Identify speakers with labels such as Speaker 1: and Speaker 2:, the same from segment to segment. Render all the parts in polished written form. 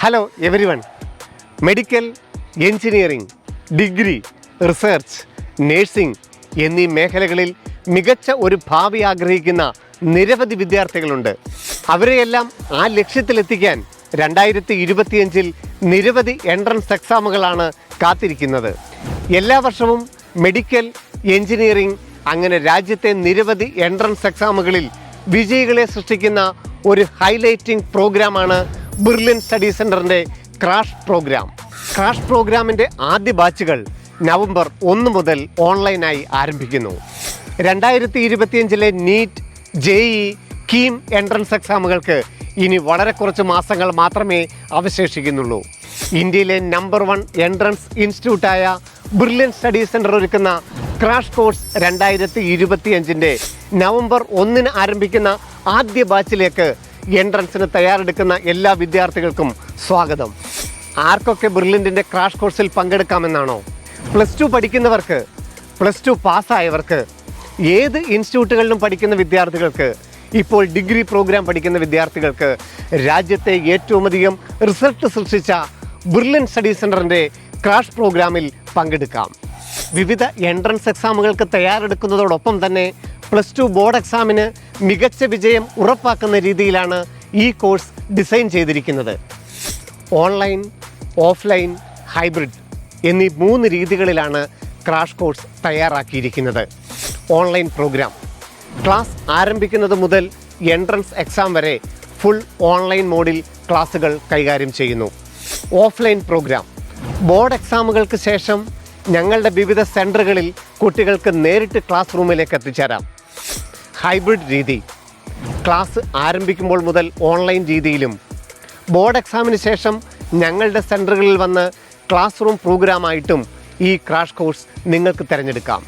Speaker 1: Hello everyone. Medical, engineering, degree, research, nursing എന്നീ മേഖലകളിൽ മികച്ച ഒരു ഭാവി ആഗ്രഹിക്കുന്ന നിരവധി വിദ്യാർത്ഥികളുണ്ട്. അവരെയെല്ലാം ആ ലക്ഷ്യത്തിലെത്തിക്കാൻ 2025 നിരവധി എൻട്രൻസ് എക്സാമുകളാണ് കാത്തിരിക്കുന്നത്. എല്ലാ വർഷവും മെഡിക്കൽ, എഞ്ചിനീയറിംഗ് അങ്ങനെ രാജ്യത്തെ നിരവധി എൻട്രൻസ് എക്സാമുകളിൽ വിജയികളെ സൃഷ്ടിക്കുന്ന ഒരു ഹൈലൈറ്റിംഗ് പ്രോഗ്രാമാണ് ബെർലിൻ സ്റ്റഡി സെൻറ്ററിൻ്റെ ക്രാഷ് പ്രോഗ്രാം. ക്രാഷ് പ്രോഗ്രാമിൻ്റെ ആദ്യ ബാച്ചുകൾ നവംബർ 1 മുതൽ ഓൺലൈനായി ആരംഭിക്കുന്നു. 2025 നീറ്റ്, JEE, കീം എൻട്രൻസ് എക്സാമുകൾക്ക് ഇനി വളരെ കുറച്ച് മാസങ്ങൾ മാത്രമേ അവശേഷിക്കുന്നുള്ളൂ. ഇന്ത്യയിലെ നമ്പർ 1 എൻട്രൻസ് ഇൻസ്റ്റിറ്റ്യൂട്ടായ ബെർലിൻ സ്റ്റഡി സെൻറ്റർ ഒരുക്കുന്ന ക്രാഷ് കോഴ്സ് 2025 നവംബർ 1 ആരംഭിക്കുന്ന ആദ്യ ബാച്ചിലേക്ക് എൻട്രൻസിന് തയ്യാറെടുക്കുന്ന എല്ലാ വിദ്യാർത്ഥികൾക്കും സ്വാഗതം. ആർക്കൊക്കെ ബെർലിൻ്റെ ക്രാഷ് കോഴ്സിൽ പങ്കെടുക്കാമെന്നാണോ? +2 പഠിക്കുന്നവർക്ക്, +2 പാസ്സായവർക്ക്, ഏത് ഇൻസ്റ്റിറ്റ്യൂട്ടുകളിലും പഠിക്കുന്ന വിദ്യാർത്ഥികൾക്ക്, ഇപ്പോൾ ഡിഗ്രി പ്രോഗ്രാം പഠിക്കുന്ന വിദ്യാർത്ഥികൾക്ക്, രാജ്യത്തെ ഏറ്റവും അധികം റിസൾട്ട് സൃഷ്ടിച്ച ബെർലിൻ സ്റ്റഡി സെൻറ്ററിൻ്റെ ക്രാഷ് പ്രോഗ്രാമിൽ പങ്കെടുക്കാം. വിവിധ എൻട്രൻസ് എക്സാമുകൾക്ക് തയ്യാറെടുക്കുന്നതോടൊപ്പം തന്നെ +2 ബോർഡ് എക്സാമിന് മികച്ച വിജയം ഉറപ്പാക്കുന്ന രീതിയിലാണ് ഈ കോഴ്സ് ഡിസൈൻ ചെയ്തിരിക്കുന്നത്. ഓൺലൈൻ, ഓഫ്ലൈൻ, ഹൈബ്രിഡ് എന്നീ 3 രീതികളിലാണ് ക്രാഷ് കോഴ്സ് തയ്യാറാക്കിയിരിക്കുന്നത്. ഓൺലൈൻ പ്രോഗ്രാം ക്ലാസ് ആരംഭിക്കുന്നത് മുതൽ എൻട്രൻസ് എക്സാം വരെ ഫുൾ ഓൺലൈൻ മോഡിൽ ക്ലാസുകൾ കൈകാര്യം ചെയ്യുന്നു. ഓഫ്ലൈൻ പ്രോഗ്രാം ബോർഡ് എക്സാമുകൾക്ക് ശേഷം ഞങ്ങളുടെ വിവിധ സെൻറ്ററുകളിൽ കുട്ടികൾക്ക് നേരിട്ട് ക്ലാസ് റൂമിലേക്ക് എത്തിച്ചേരാം. ഹൈബ്രിഡ് രീതി ക്ലാസ് ആരംഭിക്കുമ്പോൾ മുതൽ ഓൺലൈൻ രീതിയിലും ബോർഡ് എക്സാമിന് ശേഷം ഞങ്ങളുടെ സെൻറ്ററുകളിൽ വന്ന് ക്ലാസ് റൂം പ്രോഗ്രാമായിട്ടും ഈ ക്രാഷ് കോഴ്സ് നിങ്ങൾക്ക് തിരഞ്ഞെടുക്കാം.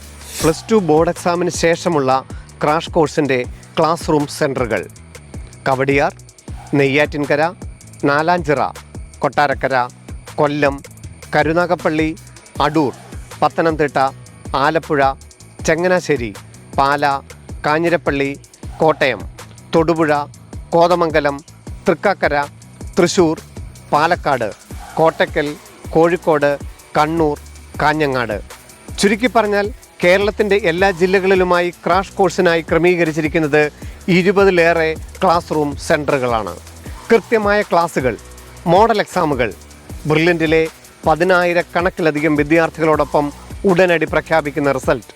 Speaker 1: +2 ബോർഡ് എക്സാമിന് ശേഷമുള്ള ക്രാഷ് കോഴ്സിൻ്റെ ക്ലാസ് റൂം സെൻറ്ററുകൾ കവടിയാർ, നെയ്യാറ്റിൻകര, നാലാഞ്ചിറ, കൊട്ടാരക്കര, കൊല്ലം, കരുനാഗപ്പള്ളി, അടൂർ, പത്തനംതിട്ട, ആലപ്പുഴ, ചങ്ങനാശ്ശേരി, പാല, കാഞ്ഞിരപ്പള്ളി, കോട്ടയം, തൊടുപുഴ, കോതമംഗലം, തൃക്കാക്കര, തൃശ്ശൂർ, പാലക്കാട്, കോട്ടക്കൽ, കോഴിക്കോട്, കണ്ണൂർ, കാഞ്ഞങ്ങാട്. ചുരുക്കി പറഞ്ഞാൽ കേരളത്തിൻ്റെ എല്ലാ ജില്ലകളിലുമായി ക്രാഷ് കോഴ്സിനായി ക്രമീകരിച്ചിരിക്കുന്നത് 20-ലേറെ ക്ലാസ് റൂം സെൻറ്ററുകളാണ്. കൃത്യമായ ക്ലാസുകൾ, മോഡൽ എക്സാമുകൾ, ബെർലിനിലെ 10,000-കണക്കിലധികം വിദ്യാർത്ഥികളോടൊപ്പം ഉടനടി പ്രഖ്യാപിക്കുന്ന റിസൾട്ട്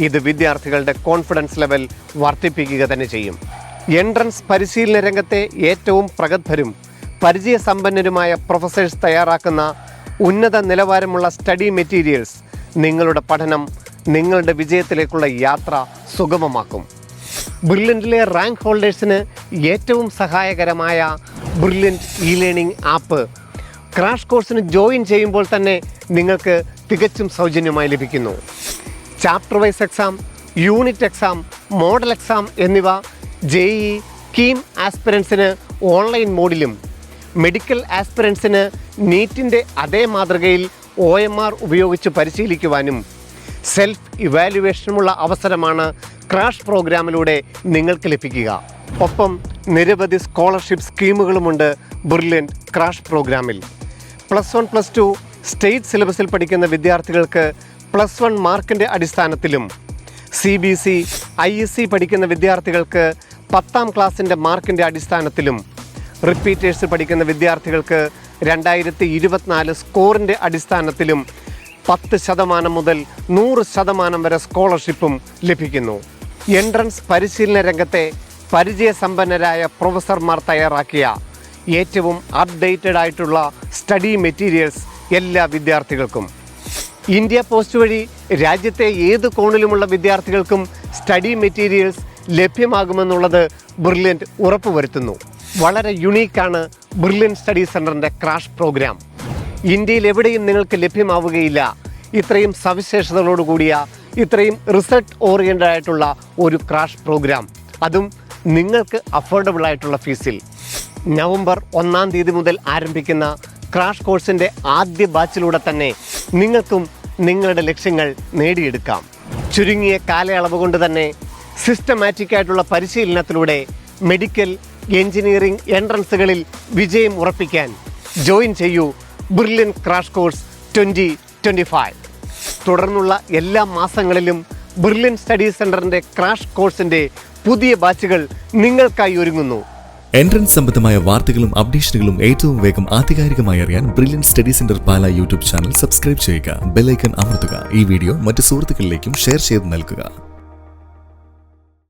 Speaker 1: ഇത് വിദ്യാർത്ഥികളുടെ കോൺഫിഡൻസ് ലെവൽ വർദ്ധിപ്പിക്കുക തന്നെ ചെയ്യും. എൻട്രൻസ് പരിശീലന രംഗത്തെ ഏറ്റവും പ്രഗത്ഭരും പരിചയസമ്പന്നരുമായ പ്രൊഫസേഴ്സ് തയ്യാറാക്കുന്ന ഉന്നത നിലവാരമുള്ള സ്റ്റഡി മെറ്റീരിയൽസ് നിങ്ങളുടെ പഠനം, നിങ്ങളുടെ വിജയത്തിലേക്കുള്ള യാത്ര സുഗമമാക്കും. ബെർലിനിലെ റാങ്ക് ഹോൾഡേഴ്സിന് ഏറ്റവും സഹായകരമായ ബെർലിൻ ലേണിംഗ് ആപ്പ് ക്രാഷ് കോഴ്സിന് ജോയിൻ ചെയ്യുമ്പോൾ തന്നെ നിങ്ങൾക്ക് തികച്ചും സൗജന്യമായി ലഭിക്കുന്നു. Chapter wise exam, unit exam, model exam എന്നിവ JEE, കീം ആസ്പിരൻസിന് ഓൺലൈൻ മോഡിലും, മെഡിക്കൽ ആസ്പിരൻസിന് നീറ്റിൻ്റെ അതേ മാതൃകയിൽ OMR ഉപയോഗിച്ച് പരിശീലിക്കുവാനും സെൽഫ് ഇവാലുവേഷനുമുള്ള അവസരമാണ് ക്രാഷ് പ്രോഗ്രാമിലൂടെ നിങ്ങൾക്ക് ലഭിക്കുക. ഒപ്പം നിരവധി സ്കോളർഷിപ്പ് സ്കീമുകളുമുണ്ട് ബെർലിൻ ക്രാഷ് പ്രോഗ്രാമിൽ. +1, +2 സ്റ്റേറ്റ് സിലബസിൽ പഠിക്കുന്ന വിദ്യാർത്ഥികൾക്ക് +1 മാർക്കിൻ്റെ അടിസ്ഥാനത്തിലും, CBSE, ISC പഠിക്കുന്ന വിദ്യാർത്ഥികൾക്ക് 10ാം ക്ലാസ്സിൻ്റെ മാർക്കിൻ്റെ അടിസ്ഥാനത്തിലും, റിപ്പീറ്റേഴ്സ് പഠിക്കുന്ന വിദ്യാർത്ഥികൾക്ക് 2024 സ്കോറിൻ്റെ അടിസ്ഥാനത്തിലും 10% മുതൽ 100% വരെ സ്കോളർഷിപ്പും ലഭിക്കുന്നു. എൻട്രൻസ് പരിശീലന രംഗത്തെ പരിചയസമ്പന്നരായ പ്രൊഫസർമാർ തയ്യാറാക്കിയ ഏറ്റവും അപ്ഡേറ്റഡ് ആയിട്ടുള്ള സ്റ്റഡി മെറ്റീരിയൽസ് എല്ലാ വിദ്യാർത്ഥികൾക്കും. ഇന്ത്യ പോസ്റ്റ് വഴി രാജ്യത്തെ ഏത് കോണിലുമുള്ള വിദ്യാർത്ഥികൾക്കും സ്റ്റഡി മെറ്റീരിയൽസ് ലഭ്യമാകുമെന്നുള്ളത് ബെർലിൻ ഉറപ്പുവരുത്തുന്നു. വളരെ യുണീക്കാണ് ബെർലിൻ സ്റ്റഡി സെൻറ്ററിൻ്റെ ക്രാഷ് പ്രോഗ്രാം. ഇന്ത്യയിൽ എവിടെയും നിങ്ങൾക്ക് ലഭ്യമാവുകയില്ല ഇത്രയും സവിശേഷതകളോടുകൂടിയ, ഇത്രയും റിസൾട്ട് ഓറിയൻറ്റഡ് ആയിട്ടുള്ള ഒരു ക്രാഷ് പ്രോഗ്രാം, അതും നിങ്ങൾക്ക് അഫോർഡബിൾ ആയിട്ടുള്ള ഫീസിൽ. നവംബർ 1 മുതൽ ആരംഭിക്കുന്ന ക്രാഷ് കോഴ്സിൻ്റെ ആദ്യ ബാച്ചിലൂടെ തന്നെ നിങ്ങൾക്കും നിങ്ങളുടെ ലക്ഷ്യങ്ങൾ നേടിയെടുക്കാം. ചുരുങ്ങിയ കാലയളവ് കൊണ്ട് തന്നെ സിസ്റ്റമാറ്റിക് ആയിട്ടുള്ള പരിശീലനത്തിലൂടെ മെഡിക്കൽ, എഞ്ചിനീയറിംഗ് എൻട്രൻസുകളിൽ വിജയം ഉറപ്പിക്കാൻ ജോയിൻ ചെയ്യൂ ബ്രില്യൻ ക്രാഷ് കോഴ്സ് 2025. തുടർന്നുള്ള എല്ലാ മാസങ്ങളിലും ബ്രില്യൻ സ്റ്റഡി സെൻറ്ററിൻ്റെ ക്രാഷ് കോഴ്സിൻ്റെ പുതിയ ബാച്ചുകൾ നിങ്ങൾക്കായി ഒരുങ്ങുന്നു.
Speaker 2: എൻട്രൻസ് സംബന്ധമായ വാർത്തകളും അപ്ഡേഷനുകളും ഏറ്റവും വേഗം ആധികാരികമായി അറിയാൻ ബ്രില്യൻ സ്റ്റഡി സെന്റർ പാല യൂട്യൂബ് ചാനൽ സബ്സ്ക്രൈബ് ചെയ്യുക. ബെൽ ഐക്കൺ അമർത്തുക. ഈ വീഡിയോ മറ്റ് സുഹൃത്തുക്കളിലേക്കും ഷെയർ ചെയ്ത് നൽകുക.